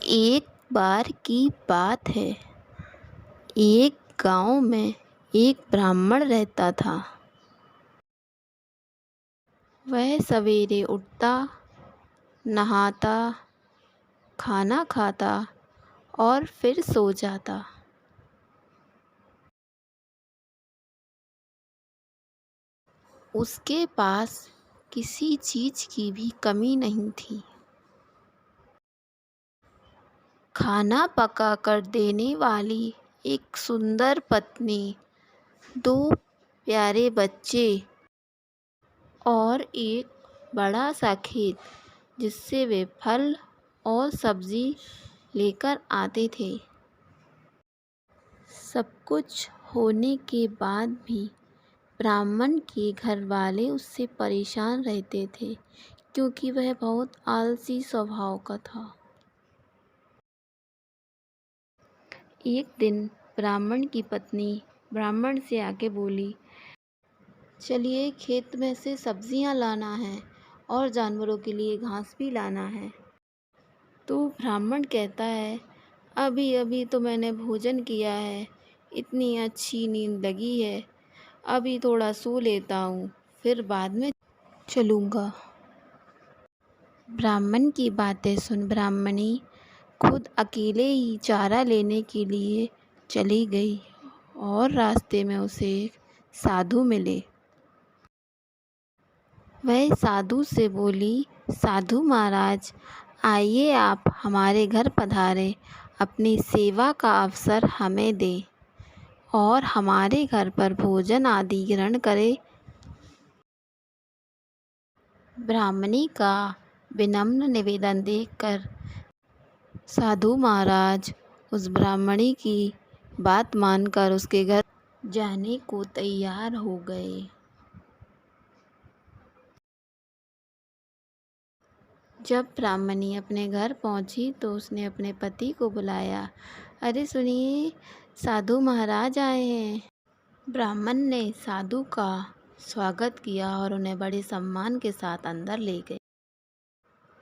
एक बार की बात है। एक गांव में एक ब्राह्मण रहता था। वह सवेरे उठता, नहाता, खाना खाता और फिर सो जाता। उसके पास किसी चीज़ की भी कमी नहीं थी। खाना पका कर देने वाली एक सुंदर पत्नी, 2 प्यारे बच्चे और एक बड़ा सा खेत जिससे वे फल और सब्ज़ी लेकर आते थे। सब कुछ होने के बाद भी ब्राह्मण के घर वाले उससे परेशान रहते थे, क्योंकि वह बहुत आलसी स्वभाव का था। एक दिन ब्राह्मण की पत्नी ब्राह्मण से आके बोली, चलिए खेत में से सब्जियां लाना है और जानवरों के लिए घास भी लाना है। तो ब्राह्मण कहता है, अभी अभी तो मैंने भोजन किया है, इतनी अच्छी नींद लगी है, अभी थोड़ा सो लेता हूँ, फिर बाद में चलूँगा। ब्राह्मण की बातें सुन ब्राह्मणी खुद अकेले ही चारा लेने के लिए चली गई और रास्ते में उसे एक साधु मिले। वह साधु से बोली, साधु महाराज, आइए आप हमारे घर पधारें, अपनी सेवा का अवसर हमें दें और हमारे घर पर भोजन आदि ग्रहण करें। ब्राह्मणी का विनम्र निवेदन देखकर साधु महाराज उस ब्राह्मणी की बात मानकर उसके घर जाने को तैयार हो गए। जब ब्राह्मणी अपने घर पहुंची तो उसने अपने पति को बुलाया। अरे सुनिए, साधु महाराज आए हैं। ब्राह्मण ने साधु का स्वागत किया और उन्हें बड़े सम्मान के साथ अंदर ले गए।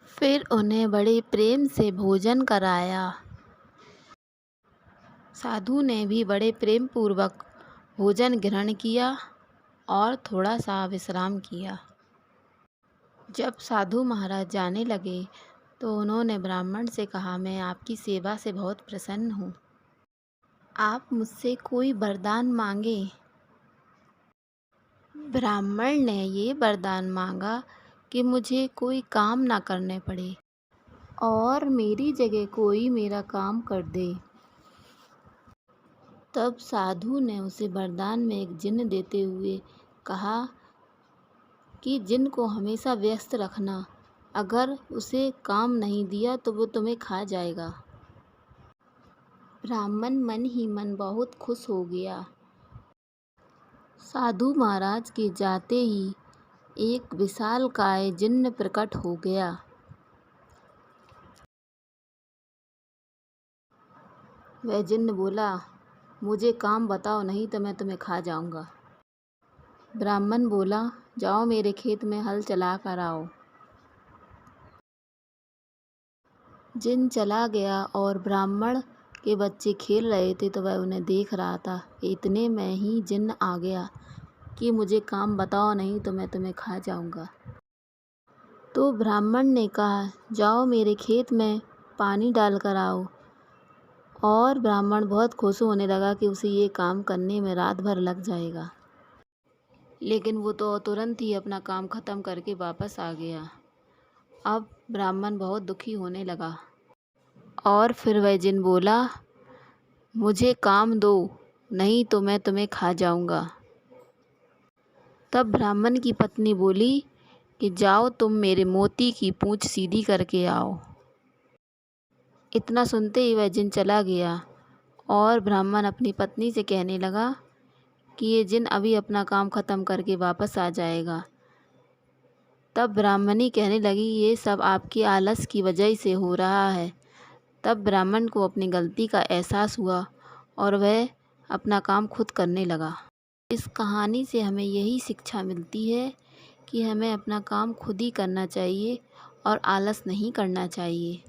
फिर उन्हें बड़े प्रेम से भोजन कराया। साधु ने भी बड़े प्रेम पूर्वक भोजन ग्रहण किया और थोड़ा सा विश्राम किया। जब साधु महाराज जाने लगे तो उन्होंने ब्राह्मण से कहा, मैं आपकी सेवा से बहुत प्रसन्न हूँ, आप मुझसे कोई वरदान मांगे। ब्राह्मण ने ये वरदान मांगा कि मुझे कोई काम ना करने पड़े और मेरी जगह कोई मेरा काम कर दे। तब साधु ने उसे वरदान में एक जिन्न देते हुए कहा कि जिन्न को हमेशा व्यस्त रखना, अगर उसे काम नहीं दिया तो वो तुम्हें खा जाएगा। ब्राह्मण मन ही मन बहुत खुश हो गया। साधु महाराज के जाते ही एक विशालकाय जिन्न प्रकट हो गया। वह जिन्न बोला, मुझे काम बताओ, नहीं तो मैं तुम्हें खा जाऊंगा। ब्राह्मण बोला, जाओ मेरे खेत में हल चला कर आओ। जिन्न चला गया और ब्राह्मण के बच्चे खेल रहे थे तो वह उन्हें देख रहा था। इतने में ही जिन्न आ गया कि मुझे काम बताओ, नहीं तो मैं तुम्हें खा जाऊंगा। तो ब्राह्मण ने कहा, जाओ मेरे खेत में पानी डाल कर आओ। और ब्राह्मण बहुत खुश होने लगा कि उसे ये काम करने में रात भर लग जाएगा। लेकिन वो तो तुरंत ही अपना काम ख़त्म करके वापस आ गया। अब ब्राह्मण बहुत दुखी होने लगा और फिर वह जिन्न बोला, मुझे काम दो, नहीं तो मैं तुम्हें खा जाऊंगा। तब ब्राह्मण की पत्नी बोली कि जाओ तुम मेरे मोती की पूंछ सीधी करके आओ। इतना सुनते ही वह जिन्न चला गया और ब्राह्मण अपनी पत्नी से कहने लगा कि ये जिन्न अभी अपना काम ख़त्म करके वापस आ जाएगा। तब ब्राह्मणी कहने लगी, ये सब आपकी आलस की वजह से हो रहा है। तब ब्राह्मण को अपनी गलती का एहसास हुआ और वह अपना काम खुद करने लगा। इस कहानी से हमें यही शिक्षा मिलती है कि हमें अपना काम खुद ही करना चाहिए और आलस नहीं करना चाहिए।